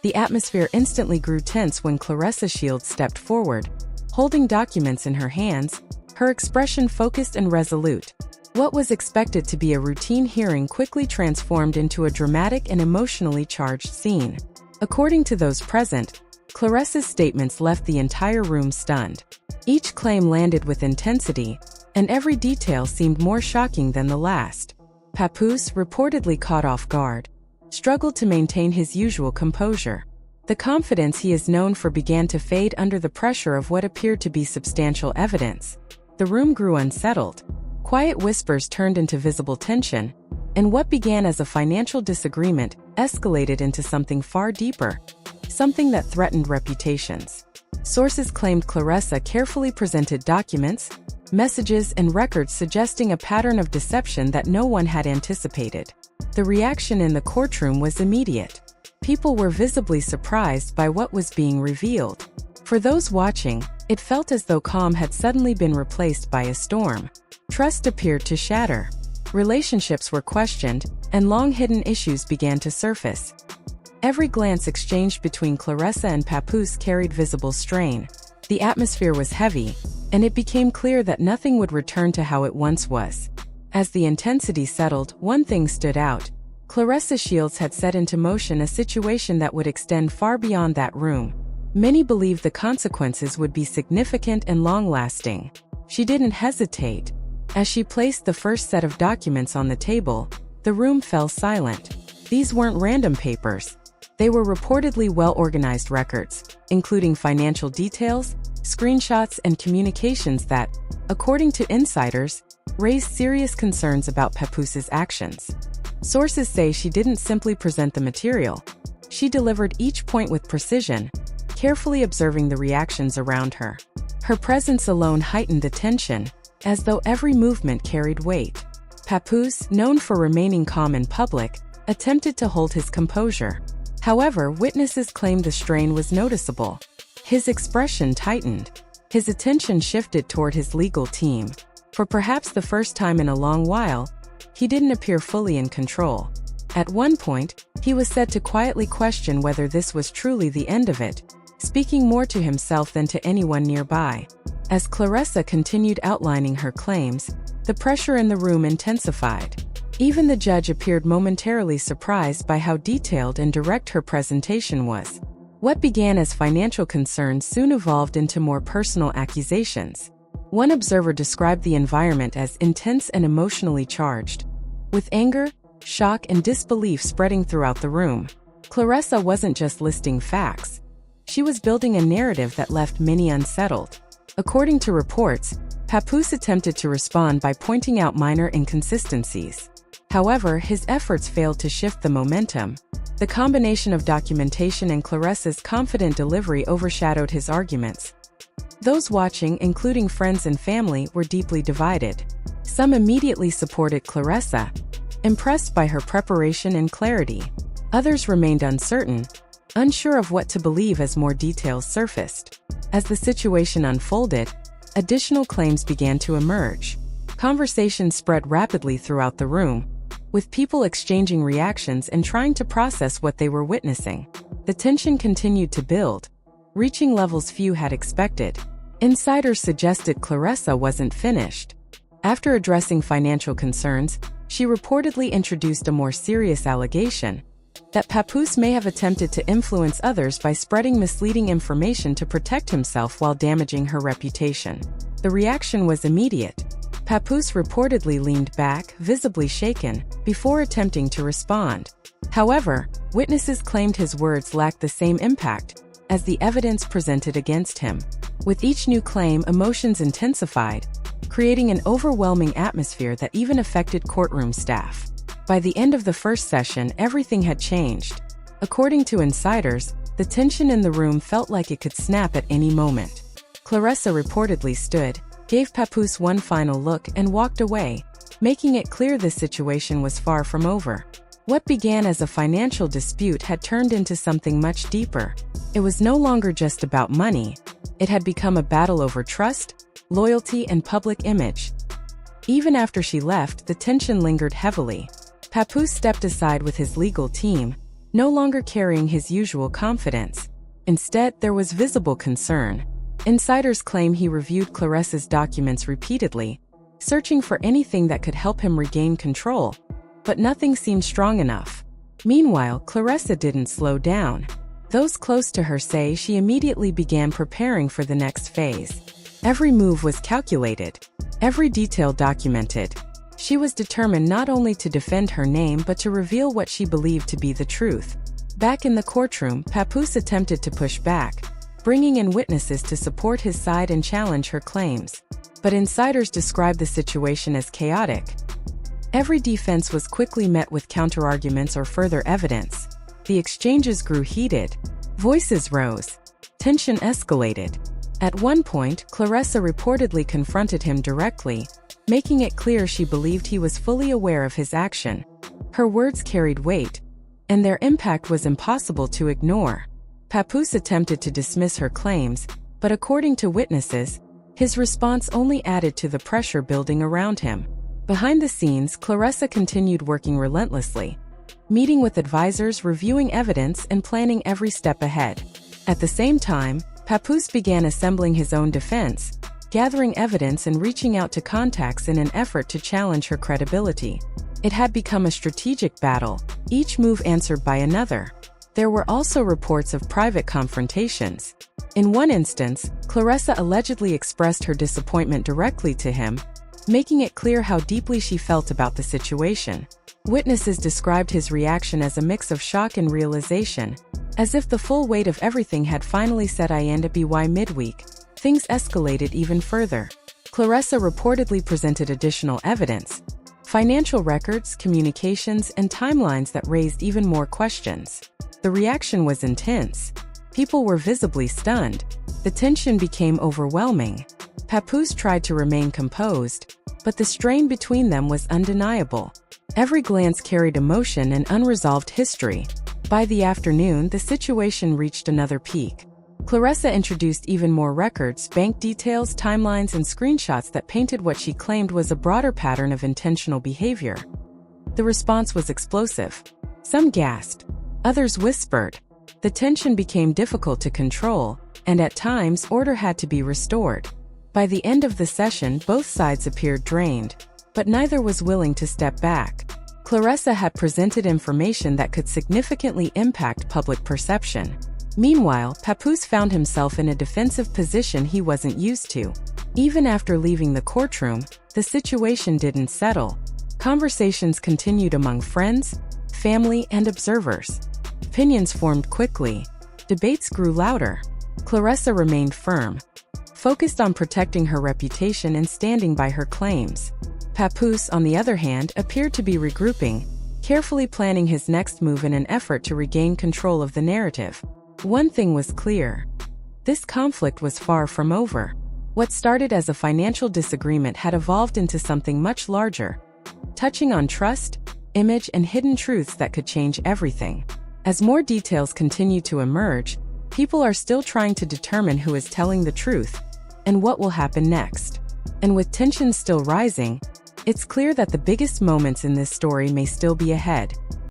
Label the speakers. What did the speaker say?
Speaker 1: The atmosphere instantly grew tense when Claressa Shields stepped forward, holding documents in her hands, her expression focused and resolute. What was expected to be a routine hearing quickly transformed into a dramatic and emotionally charged scene. According to those present, Claressa's statements left the entire room stunned. Each claim landed with intensity, and every detail seemed more shocking than the last. Papoose, reportedly caught off guard, struggled to maintain his usual composure. The confidence he is known for began to fade under the pressure of what appeared to be substantial evidence. The room grew unsettled. Quiet whispers turned into visible tension, and what began as a financial disagreement escalated into something far deeper, something that threatened reputations. Sources claimed Claressa carefully presented documents, messages, and records suggesting a pattern of deception that no one had anticipated. The reaction in the courtroom was immediate. People were visibly surprised by what was being revealed. For those watching, it felt as though calm had suddenly been replaced by a storm. Trust appeared to shatter. Relationships were questioned, and long-hidden issues began to surface. Every glance exchanged between Claressa and Papoose carried visible strain. The atmosphere was heavy, and it became clear that nothing would return to how it once was. As the intensity settled, one thing stood out. Claressa Shields had set into motion a situation that would extend far beyond that room. Many believed the consequences would be significant and long-lasting. She didn't hesitate. As she placed the first set of documents on the table, the room fell silent. These weren't random papers. They were reportedly well-organized records, including financial details, screenshots, and communications that, according to insiders, raised serious concerns about Papoose's actions. Sources say she didn't simply present the material. She delivered each point with precision, carefully observing the reactions around her. Her presence alone heightened the tension, as though every movement carried weight. Papoose, known for remaining calm in public, attempted to hold his composure. However, witnesses claimed the strain was noticeable. His expression tightened. His attention shifted toward his legal team. For perhaps the first time in a long while, he didn't appear fully in control. At one point, he was said to quietly question whether this was truly the end of it, speaking more to himself than to anyone nearby. As Claressa continued outlining her claims, the pressure in the room intensified. Even the judge appeared momentarily surprised by how detailed and direct her presentation was. What began as financial concerns soon evolved into more personal accusations. One observer described the environment as intense and emotionally charged, with anger, shock, and disbelief spreading throughout the room. Claressa wasn't just listing facts. She was building a narrative that left many unsettled. According to reports, Papoose attempted to respond by pointing out minor inconsistencies. However, his efforts failed to shift the momentum. The combination of documentation and Claressa's confident delivery overshadowed his arguments. Those watching, including friends and family, were deeply divided. Some immediately supported Claressa, impressed by her preparation and clarity. Others remained uncertain, unsure of what to believe as more details surfaced. As the situation unfolded, additional claims began to emerge. Conversations spread rapidly throughout the room, with people exchanging reactions and trying to process what they were witnessing. The tension continued to build, reaching levels few had expected. Insiders suggested Claressa wasn't finished. After addressing financial concerns, she reportedly introduced a more serious allegation that Papoose may have attempted to influence others by spreading misleading information to protect himself while damaging her reputation. The reaction was immediate. Papoose reportedly leaned back, visibly shaken, before attempting to respond. However, witnesses claimed his words lacked the same impact as the evidence presented against him. With each new claim, emotions intensified, creating an overwhelming atmosphere that even affected courtroom staff. By the end of the first session, everything had changed. According to insiders, the tension in the room felt like it could snap at any moment. Claressa reportedly stood, gave Papoose one final look, and walked away, making it clear this situation was far from over. What began as a financial dispute had turned into something much deeper. It was no longer just about money. It had become a battle over trust, loyalty, and public image. Even after she left, the tension lingered heavily. Papoose stepped aside with his legal team, no longer carrying his usual confidence. Instead, there was visible concern. Insiders claim he reviewed Claressa's documents repeatedly, searching for anything that could help him regain control, but nothing seemed strong enough. Meanwhile, Claressa didn't slow down. Those close to her say she immediately began preparing for the next phase. Every move was calculated, every detail documented. She was determined not only to defend her name but to reveal what she believed to be the truth. Back in the courtroom, Papoose attempted to push back, bringing in witnesses to support his side and challenge her claims. But insiders described the situation as chaotic. Every defense was quickly met with counterarguments or further evidence. The exchanges grew heated. Voices rose. Tension escalated. At one point, Claressa reportedly confronted him directly, making it clear she believed he was fully aware of his action. Her words carried weight, and their impact was impossible to ignore. Papoose attempted to dismiss her claims, but according to witnesses, his response only added to the pressure building around him. Behind the scenes, Claressa continued working relentlessly, meeting with advisors, reviewing evidence, and planning every step ahead. At the same time, Papoose began assembling his own defense, gathering evidence and reaching out to contacts in an effort to challenge her credibility. It had become a strategic battle, each move answered by another. There were also reports of private confrontations. In one instance, Claressa allegedly expressed her disappointment directly to him, making it clear how deeply she felt about the situation. Witnesses described his reaction as a mix of shock and realization, as if the full weight of everything had finally set in. By midweek, things escalated even further. Claressa reportedly presented additional evidence, financial records, communications, and timelines that raised even more questions. The reaction was intense. People were visibly stunned. The tension became overwhelming. Papoose tried to remain composed, but the strain between them was undeniable. Every glance carried emotion and unresolved history. By the afternoon, the situation reached another peak. Claressa introduced even more records, bank details, timelines, and screenshots that painted what she claimed was a broader pattern of intentional behavior. The response was explosive. Some gasped. Others whispered. The tension became difficult to control, and at times, order had to be restored. By the end of the session, both sides appeared drained, but neither was willing to step back. Claressa had presented information that could significantly impact public perception. Meanwhile, Papoose found himself in a defensive position he wasn't used to. Even after leaving the courtroom, the situation didn't settle. Conversations continued among friends, family, and observers. Opinions formed quickly. Debates grew louder. Claressa remained firm, focused on protecting her reputation and standing by her claims. Papoose, on the other hand, appeared to be regrouping, carefully planning his next move in an effort to regain control of the narrative. One thing was clear. This conflict was far from over. What started as a financial disagreement had evolved into something much larger, touching on trust, image, and hidden truths that could change everything. As more details continue to emerge, people are still trying to determine who is telling the truth and what will happen next. And with tensions still rising, it's clear that the biggest moments in this story may still be ahead.